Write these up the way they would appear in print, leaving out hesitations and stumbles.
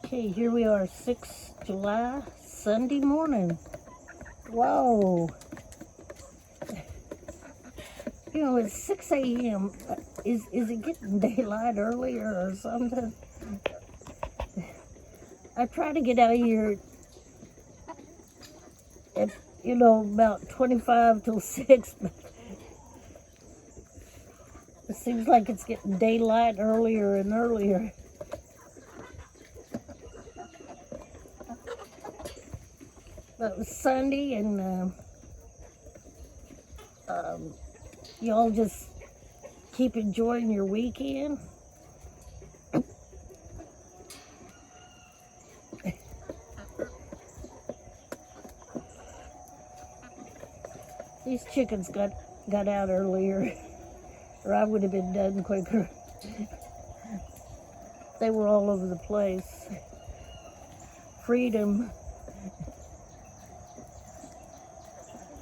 Okay, here we are, 6 July, Sunday morning. Whoa. You know, it's 6 a.m. Is it getting daylight earlier or something? I try to get out here at, about 25 till 6, but it seems like it's getting daylight earlier and earlier. But it was Sunday, and y'all just keep enjoying your weekend. These chickens got out earlier, or I would have been done quicker. They were all over the place. Freedom.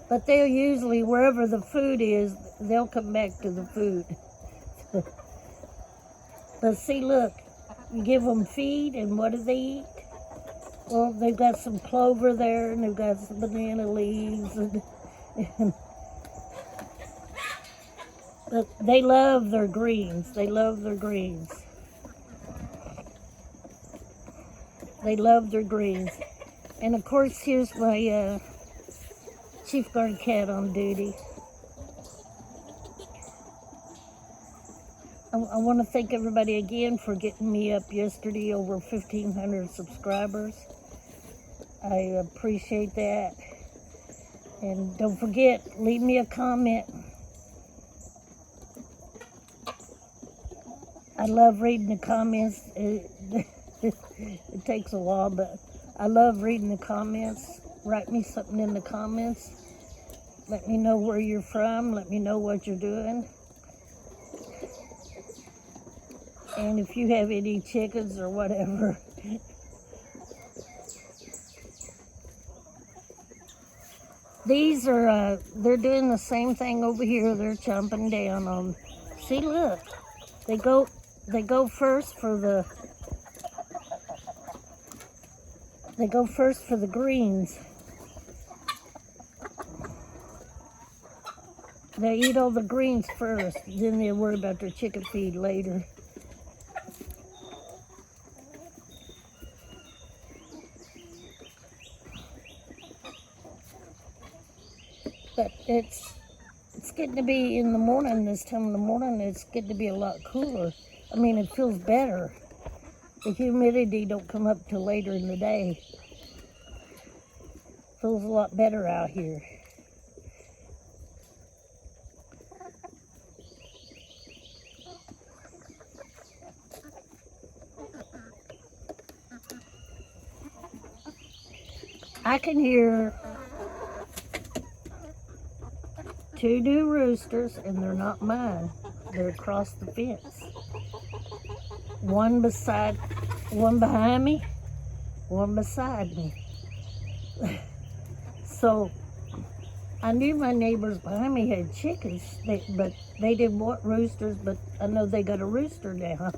But they'll usually, wherever the food is, they'll come back to the food. But see, look, you give them feed, and what do they eat? Well, they've got some clover there, and they've got some banana leaves, but they love their greens. They love their greens. They love their greens. And of course, here's my chief guard cat on duty. I want to thank everybody again for getting me up yesterday, over 1,500 subscribers. I appreciate that. And don't forget, leave me a comment. I love reading the comments. It takes a while, but I love reading the comments. Write me something in the comments. Let me know where you're from. Let me know what you're doing. And if you have any chickens or whatever. These are, they're doing the same thing over here. They're chomping down on, see, look. They go first for the greens. They eat all the greens first, then they'll worry about their chicken feed later. But it's getting to be in the morning, this time of the morning, it's getting to be a lot cooler. I mean, it feels better. The humidity don't come up till later in the day. Feels a lot better out here. I can hear 2 new roosters, and they're not mine. They're across the fence. One behind me, one beside me. So I knew my neighbors behind me had chickens, but they didn't want roosters, but I know they got a rooster now.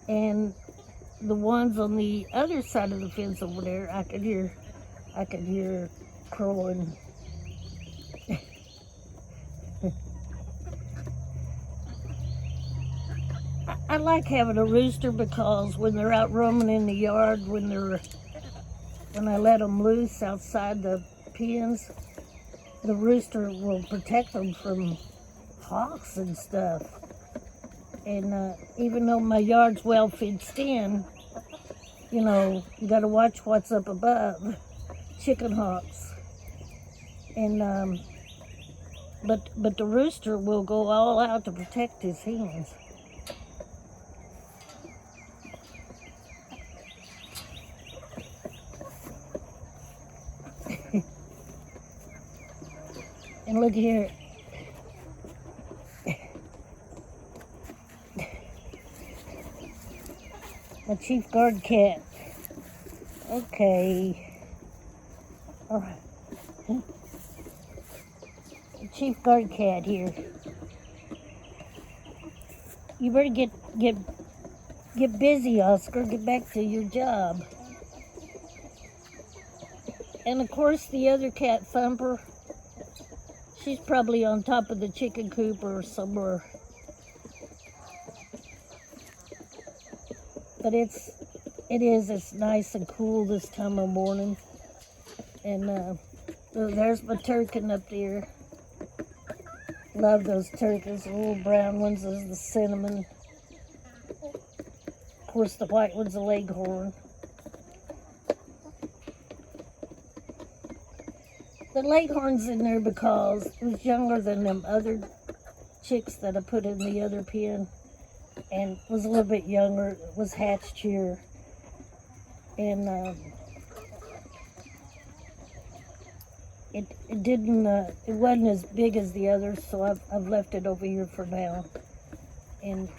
And the ones on the other side of the fence over there, I could hear crowing. I like having a rooster because when they're out roaming in the yard, when I let them loose outside the pens, the rooster will protect them from hawks and stuff. And even though my yard's well fenced in, you gotta watch what's up above, chicken hawks. And but the rooster will go all out to protect his hens. And look here. My chief guard cat. Okay. All right. The chief guard cat here. You better get Get busy, Oscar. Get back to your job. And of course, the other cat, Thumper, she's probably on top of the chicken coop or somewhere. But it's nice and cool this time of morning. And there's my turkin up there. Love those turkeys. The little brown ones is the cinnamon. Of course, the white one's a leghorn. The leghorn's in there because it was younger than them other chicks that I put in the other pen, and was a little bit younger. It was hatched here, and it didn't. It wasn't as big as the others, so I've left it over here for now, and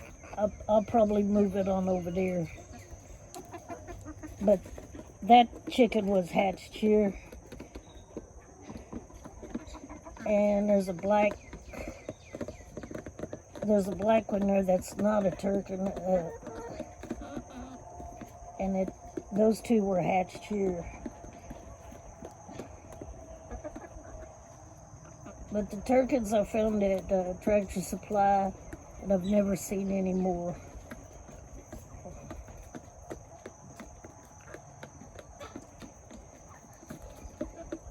I'll probably move it on over there. But that chicken was hatched here. And there's a black one there that's not a turkin, and those two were hatched here. But the turkins I found at Tractor Supply, and I've never seen any more.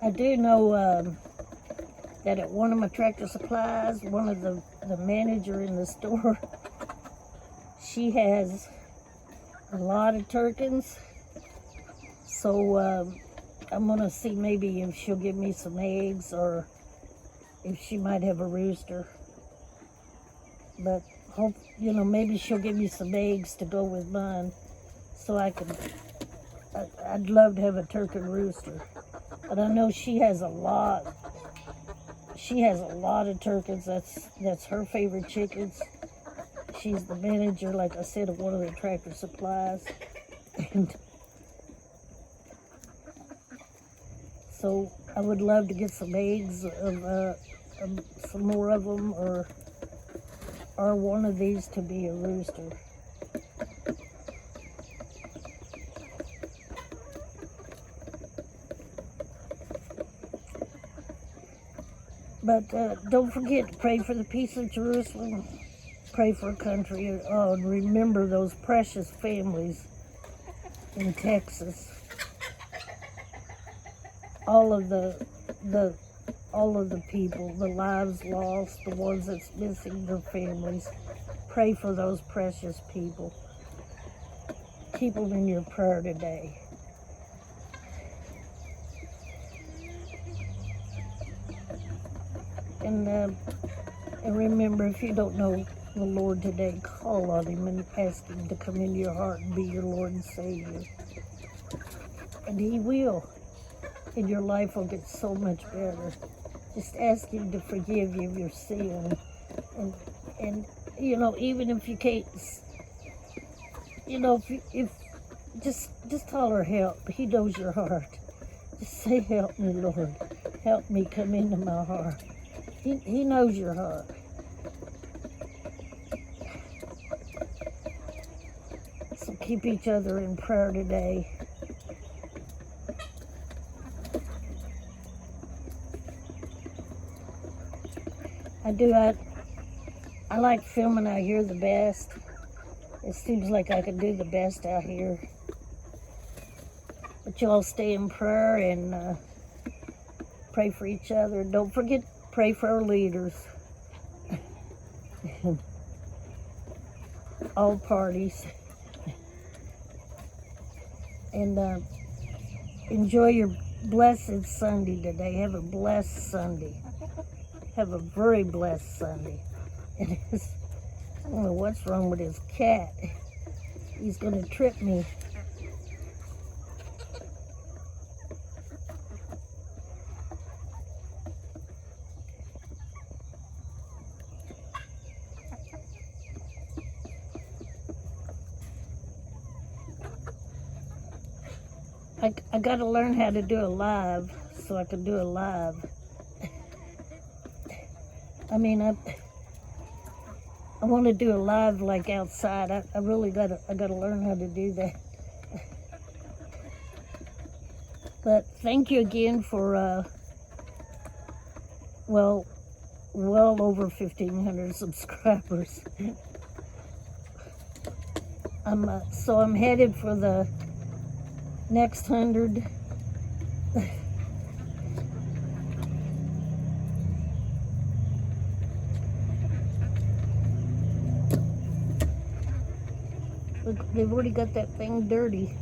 I do know that at one of my Tractor Supplies, one of the manager in the store, she has a lot of turkins. So I'm gonna see maybe if she'll give me some eggs or if she might have a rooster. But hope, maybe she'll give me some eggs to go with mine, so I'd love to have a turkin rooster. But I know she has a lot. She has a lot of turkins. That's her favorite chickens. She's the manager, like I said, of one of the Tractor Supplies. And so I would love to get some eggs of some more of them, or one of these to be a rooster. But don't forget to pray for the peace of Jerusalem. Pray for a country. And remember those precious families in Texas. All of the people, the lives lost, the ones that's missing their families. Pray for those precious people. Keep them in your prayer today. And remember, if you don't know the Lord today, call on Him and ask Him to come into your heart and be your Lord and Savior. And He will. And your life will get so much better. Just ask Him to forgive you of your sin. And even if you can't, if just holler help. He knows your heart. Just say, help me, Lord. Help me come into my heart. He knows your heart. So keep each other in prayer today. I like filming out here the best. It seems like I can do the best out here. But y'all stay in prayer and pray for each other. Don't forget, pray for our leaders. All parties. And enjoy your blessed Sunday today. Have a blessed Sunday. Have a very blessed Sunday. I don't know what's wrong with his cat. He's going to trip me. I got to learn how to do a live so I can do a live. I mean, I want to do a live like outside. I really gotta learn how to do that. But thank you again for well over 1,500 subscribers. I'm headed for the next 100. Look, they've already got that thing dirty.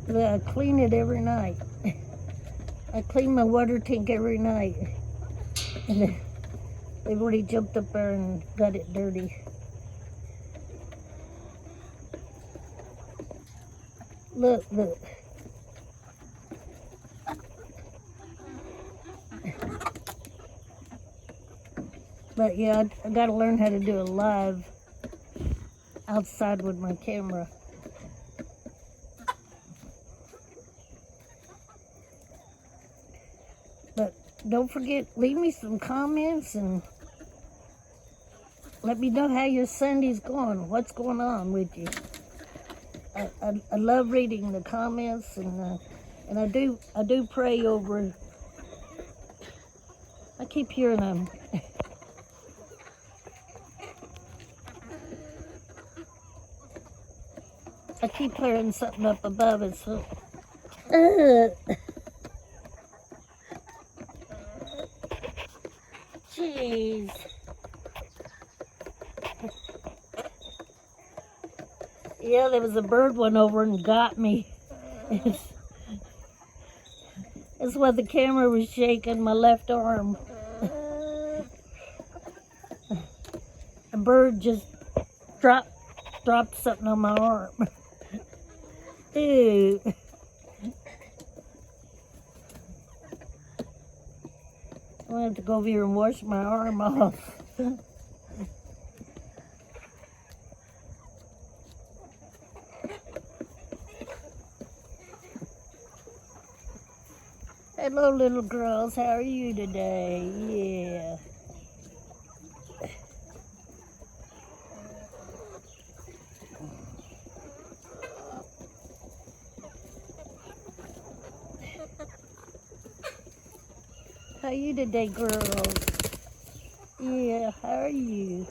I clean it every night. I clean my water tank every night. And they've already jumped up there and got it dirty. Look. But yeah, I gotta learn how to do a live outside with my camera. But don't forget, leave me some comments and let me know how your Sunday's going. What's going on with you? I love reading the comments, and I do pray over. I keep hearing them. I keep hearing something up above it, so. Jeez. Yeah, there was a bird went over and got me. That's why the camera was shaking my left arm. A bird just dropped something on my arm. Ew. I'm gonna have to go over here and wash my arm off. Hello, little girls. How are you today? Yeah. How are you today, girls? Yeah, how are you?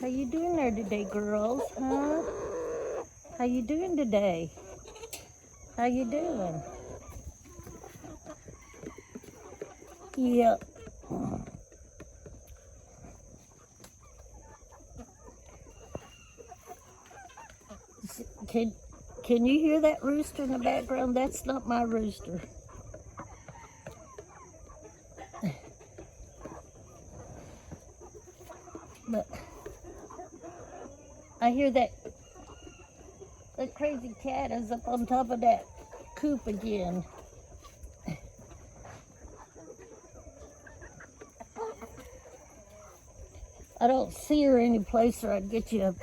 How you doing there today, girls? Huh? How you doing today? How you doing? Yeah. Can you hear that rooster in the background? That's not my rooster. But I hear that crazy cat is up on top of that coop again. I don't see her any place or I'd get you up.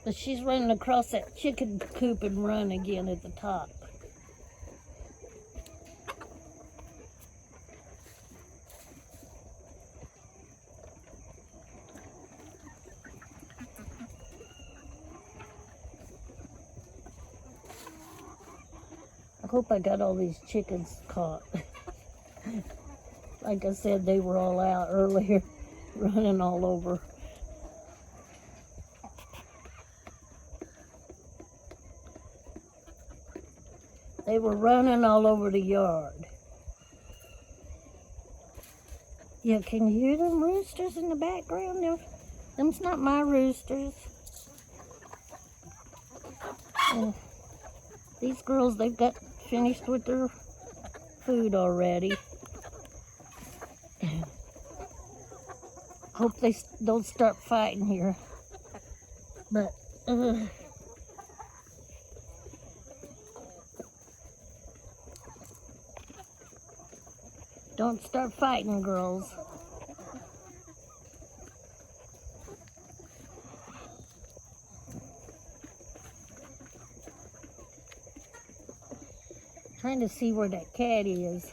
But she's running across that chicken coop and run again at the top. I hope I got all these chickens caught. Like I said, they were all out earlier, running all over. They were running all over the yard. Yeah, can you hear them roosters in the background? Them's not my roosters. These girls, they've got finished with their food already. Hope they don't start fighting here. But, don't start fighting, girls. Trying to see where that cat is.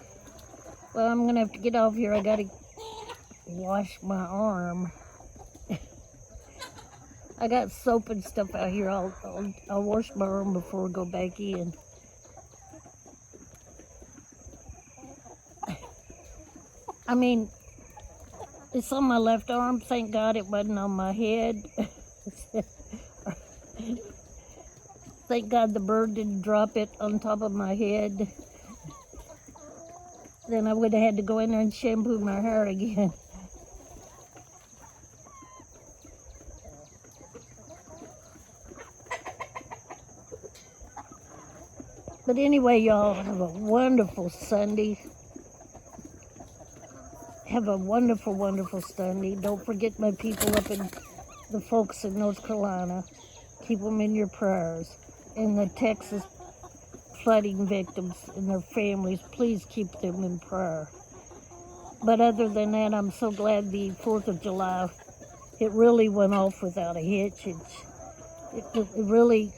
Well, I'm gonna have to get off here. I gotta wash my arm. I got soap and stuff out here. I'll wash my arm before I go back in. I mean, it's on my left arm. Thank God it wasn't on my head. Thank God the bird didn't drop it on top of my head. Then I would have had to go in there and shampoo my hair again. But anyway, y'all, have a wonderful Sunday. Have a wonderful, wonderful Sunday. Don't forget my people up in the folks in North Carolina. Keep them in your prayers. And the Texas flooding victims and their families, please keep them in prayer. But other than that, I'm so glad the 4th of July, it really went off without a hitch. It really,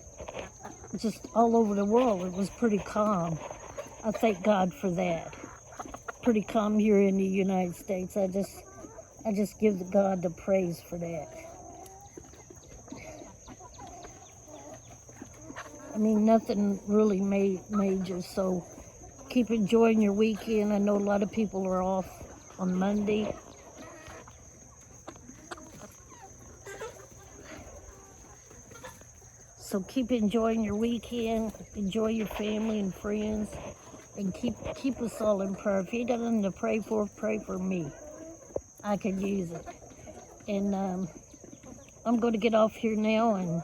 just all over the world, it was pretty calm. I thank God for that. Pretty calm here in the United States. I just give God the praise for that. I mean, nothing really major, so keep enjoying your weekend. I know a lot of people are off on Monday. So keep enjoying your weekend, enjoy your family and friends, and keep us all in prayer. If you got nothing to pray for me. I could use it. And I'm going to get off here now, and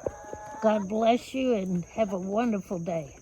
God bless you and have a wonderful day.